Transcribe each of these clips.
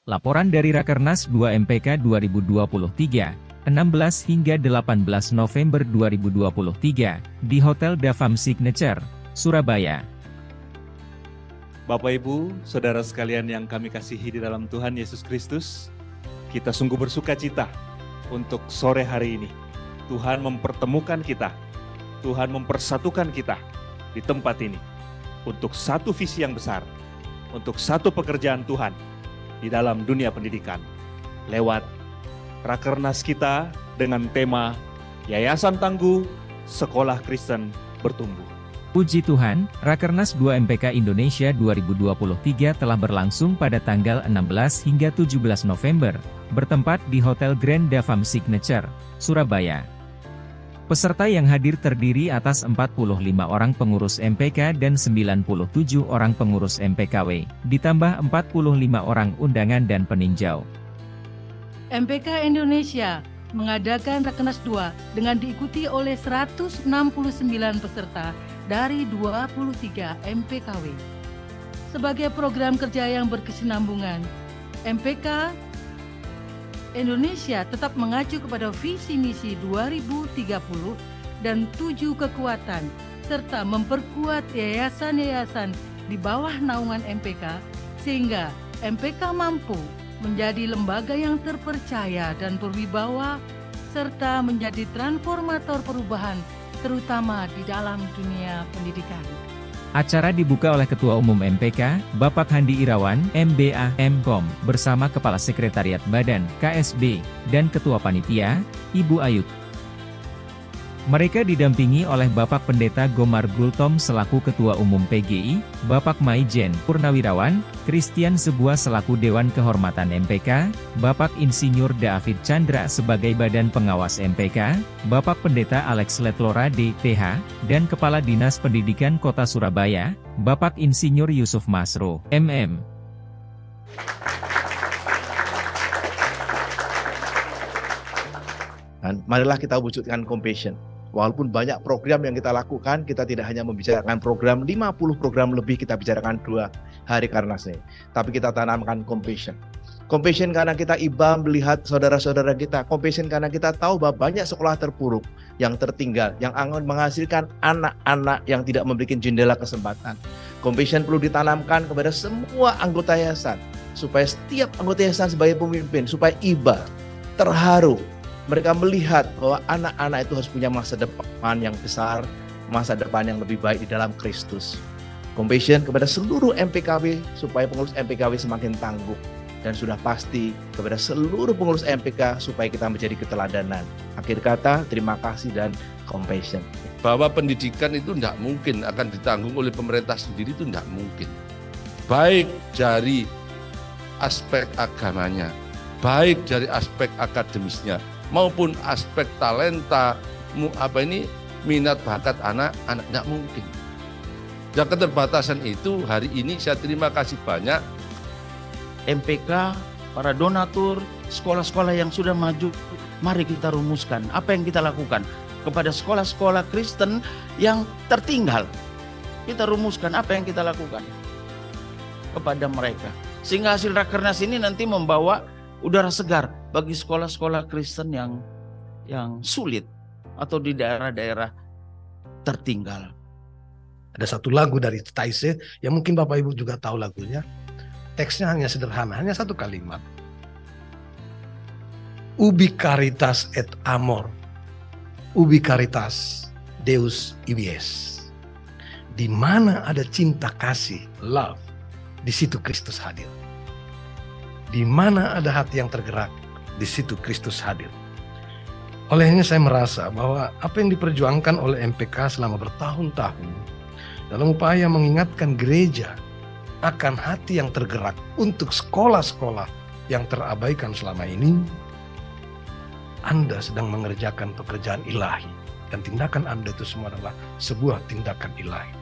Laporan dari Rakernas 2 MPK 2023, 16 hingga 18 November 2023, di Hotel Davam Signature, Surabaya. Bapak Ibu, Saudara sekalian yang kami kasihi di dalam Tuhan Yesus Kristus, kita sungguh bersuka cita untuk sore hari ini. Tuhan mempertemukan kita, Tuhan mempersatukan kita di tempat ini untuk satu visi yang besar, untuk satu pekerjaan Tuhan di dalam dunia pendidikan lewat Rakernas kita dengan tema Yayasan Tangguh Sekolah Kristen Bertumbuh. Puji Tuhan, Rakernas 2 MPK Indonesia 2023 telah berlangsung pada tanggal 16 hingga 17 November, bertempat di Hotel Grand Davam Signature, Surabaya. Peserta yang hadir terdiri atas 45 orang pengurus MPK dan 97 orang pengurus MPKW, ditambah 45 orang undangan dan peninjau. MPK Indonesia mengadakan Rakernas 2 dengan diikuti oleh 169 peserta dari 23 MPKW. Sebagai program kerja yang berkesinambungan, MPK Indonesia tetap mengacu kepada visi misi 2030 dan 7 kekuatan, serta memperkuat yayasan-yayasan di bawah naungan MPK, sehingga MPK mampu menjadi lembaga yang terpercaya dan berwibawa, serta menjadi transformator perubahan, terutama di dalam dunia pendidikan. Acara dibuka oleh Ketua Umum MPK, Bapak Handi Irawan, MBA, MKOM, bersama Kepala Sekretariat Badan, KSB, dan Ketua Panitia, Ibu Ayu. Mereka didampingi oleh Bapak Pendeta Gomar Gultom selaku Ketua Umum PGI, Bapak Maijen Purnawirawan, Christian Sebuah selaku Dewan Kehormatan MPK, Bapak Insinyur David Chandra sebagai Badan Pengawas MPK, Bapak Pendeta Alex Letlora DTH, dan Kepala Dinas Pendidikan Kota Surabaya, Bapak Insinyur Yusuf Masro, MM. Dan marilah kita wujudkan compassion. Walaupun banyak program yang kita lakukan, kita tidak hanya membicarakan program, 50 program lebih kita bicarakan 2 hari Rakernas ini. Tapi kita tanamkan compassion. Compassion karena kita iba melihat saudara-saudara kita. Compassion karena kita tahu bahwa banyak sekolah terpuruk, yang tertinggal, yang akan menghasilkan anak-anak yang tidak memiliki jendela kesempatan. Compassion perlu ditanamkan kepada semua anggota yayasan, supaya setiap anggota yayasan sebagai pemimpin, supaya iba, terharu, mereka melihat bahwa anak-anak itu harus punya masa depan yang besar, masa depan yang lebih baik di dalam Kristus. Compassion kepada seluruh MPKW supaya pengurus MPKW semakin tangguh. Dan sudah pasti kepada seluruh pengurus MPK supaya kita menjadi keteladanan. Akhir kata, terima kasih dan compassion. Bahwa pendidikan itu tidak mungkin akan ditanggung oleh pemerintah sendiri, itu tidak mungkin. Baik dari aspek agamanya, baik dari aspek akademisnya, maupun aspek talenta, minat bakat anak-anak, tidak mungkin. Dan keterbatasan itu hari ini saya terima kasih banyak MPK, para donatur, sekolah-sekolah yang sudah maju. Mari kita rumuskan apa yang kita lakukan kepada sekolah-sekolah Kristen yang tertinggal. Kita rumuskan apa yang kita lakukan kepada mereka, sehingga hasil Rakernas ini nanti membawa udara segar bagi sekolah-sekolah Kristen yang sulit atau di daerah-daerah tertinggal. Ada satu lagu dari Taise yang mungkin Bapak Ibu juga tahu lagunya. Teksnya hanya sederhana, hanya satu kalimat. Ubi caritas et amor, ubi caritas Deus ibies. Di mana ada cinta kasih, love, di situ Kristus hadir. Di mana ada hati yang tergerak, di situ Kristus hadir. Olehnya saya merasa bahwa apa yang diperjuangkan oleh MPK selama bertahun-tahun dalam upaya mengingatkan gereja akan hati yang tergerak untuk sekolah-sekolah yang terabaikan selama ini, Anda sedang mengerjakan pekerjaan ilahi, dan tindakan Anda itu semua adalah sebuah tindakan ilahi.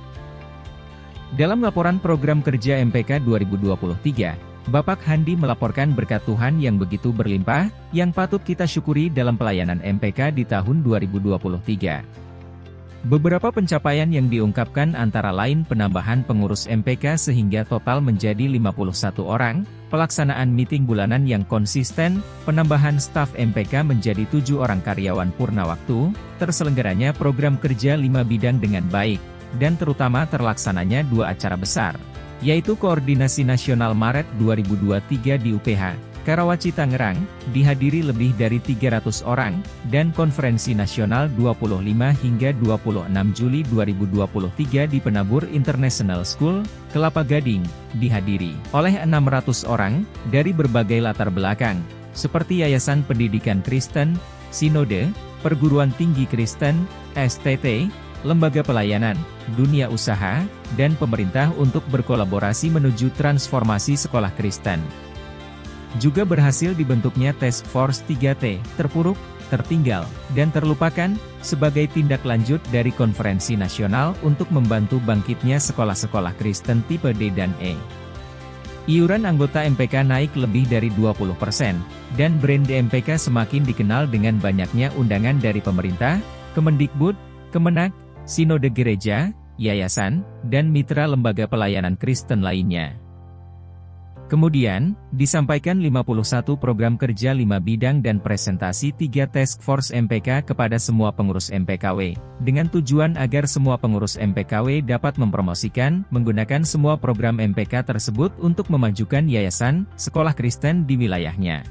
Dalam laporan program kerja MPK 2023, Bapak Handi melaporkan berkat Tuhan yang begitu berlimpah, yang patut kita syukuri dalam pelayanan MPK di tahun 2023. Beberapa pencapaian yang diungkapkan antara lain penambahan pengurus MPK sehingga total menjadi 51 orang, pelaksanaan meeting bulanan yang konsisten, penambahan staf MPK menjadi 7 orang karyawan purna waktu, terselenggaranya program kerja 5 bidang dengan baik, dan terutama terlaksananya 2 acara besar, yaitu Koordinasi Nasional Maret 2023 di UPH Karawaci Tangerang, dihadiri lebih dari 300 orang, dan Konferensi Nasional 25 hingga 26 Juli 2023 di Penabur International School, Kelapa Gading, dihadiri oleh 600 orang, dari berbagai latar belakang, seperti Yayasan Pendidikan Kristen, Sinode, Perguruan Tinggi Kristen, STT, lembaga pelayanan, dunia usaha, dan pemerintah untuk berkolaborasi menuju transformasi sekolah Kristen. Juga berhasil dibentuknya Task Force 3T, terpuruk, tertinggal, dan terlupakan, sebagai tindak lanjut dari konferensi nasional untuk membantu bangkitnya sekolah-sekolah Kristen tipe D dan E. Iuran anggota MPK naik lebih dari 20%, dan brand MPK semakin dikenal dengan banyaknya undangan dari pemerintah, Kemendikbud, Kemenak, Sinode Gereja, Yayasan, dan mitra lembaga pelayanan Kristen lainnya. Kemudian, disampaikan 51 program kerja 5 bidang dan presentasi 3 Task Force MPK kepada semua pengurus MPKW, dengan tujuan agar semua pengurus MPKW dapat mempromosikan, menggunakan semua program MPK tersebut untuk memajukan yayasan, sekolah Kristen di wilayahnya.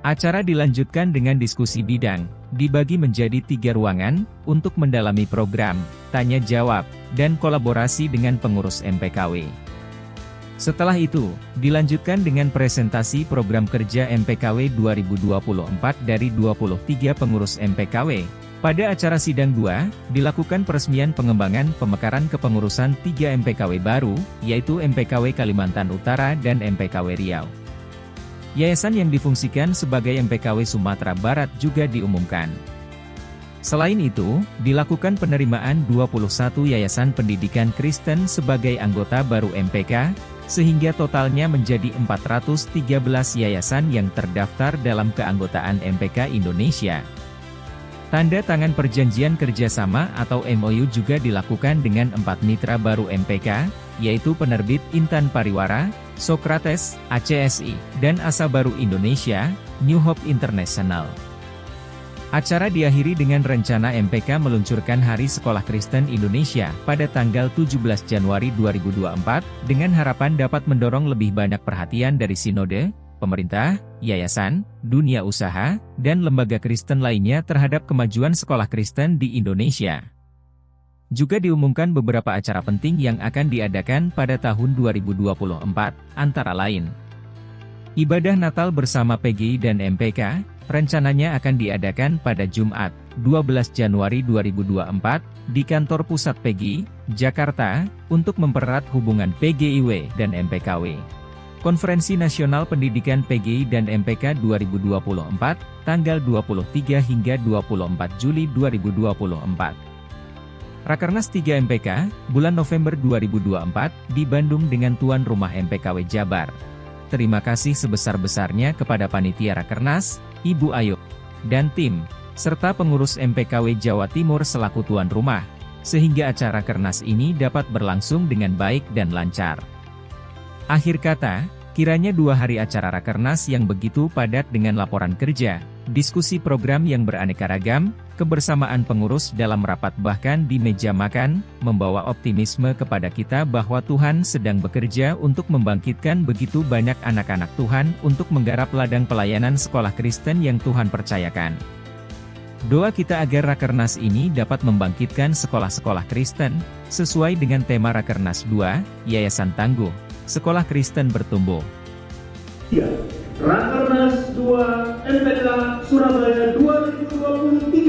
Acara dilanjutkan dengan diskusi bidang, dibagi menjadi 3 ruangan, untuk mendalami program, tanya jawab, dan kolaborasi dengan pengurus MPKW. Setelah itu, dilanjutkan dengan presentasi program kerja MPKW 2024 dari 23 pengurus MPKW. Pada acara sidang 2, dilakukan peresmian pengembangan pemekaran kepengurusan 3 MPKW baru, yaitu MPKW Kalimantan Utara dan MPKW Riau. Yayasan yang difungsikan sebagai MPKW Sumatera Barat juga diumumkan. Selain itu, dilakukan penerimaan 21 Yayasan Pendidikan Kristen sebagai anggota baru MPK, sehingga totalnya menjadi 413 yayasan yang terdaftar dalam keanggotaan MPK Indonesia. Tanda tangan perjanjian kerjasama atau MOU juga dilakukan dengan 4 mitra baru MPK, yaitu penerbit Intan Pariwara, Sokrates, ACSI, dan Asa Baru Indonesia, New Hope International. Acara diakhiri dengan rencana MPK meluncurkan Hari Sekolah Kristen Indonesia pada tanggal 17 Januari 2024, dengan harapan dapat mendorong lebih banyak perhatian dari sinode, pemerintah, yayasan, dunia usaha, dan lembaga Kristen lainnya terhadap kemajuan sekolah Kristen di Indonesia. Juga diumumkan beberapa acara penting yang akan diadakan pada tahun 2024, antara lain ibadah Natal bersama PGI dan MPK, rencananya akan diadakan pada Jumat, 12 Januari 2024, di kantor pusat PGI, Jakarta, untuk mempererat hubungan PGIW dan MPKW. Konferensi Nasional Pendidikan PGI dan MPK 2024, tanggal 23 hingga 24 Juli 2024. Rakernas 3 MPK, bulan November 2024, di Bandung dengan tuan rumah MPKW Jabar. Terima kasih sebesar-besarnya kepada Panitia Rakernas, Ibu Ayu, dan tim, serta pengurus MPKW Jawa Timur selaku tuan rumah, sehingga acara Rakernas ini dapat berlangsung dengan baik dan lancar. Akhir kata, kiranya 2 hari acara Rakernas yang begitu padat dengan laporan kerja, diskusi program yang beraneka ragam, kebersamaan pengurus dalam rapat bahkan di meja makan, membawa optimisme kepada kita bahwa Tuhan sedang bekerja untuk membangkitkan begitu banyak anak-anak Tuhan untuk menggarap ladang pelayanan sekolah Kristen yang Tuhan percayakan. Doa kita agar Rakernas ini dapat membangkitkan sekolah-sekolah Kristen, sesuai dengan tema Rakernas 2, Yayasan Tangguh, Sekolah Kristen Bertumbuh. Rakernas 2 MPK Surabaya 2023.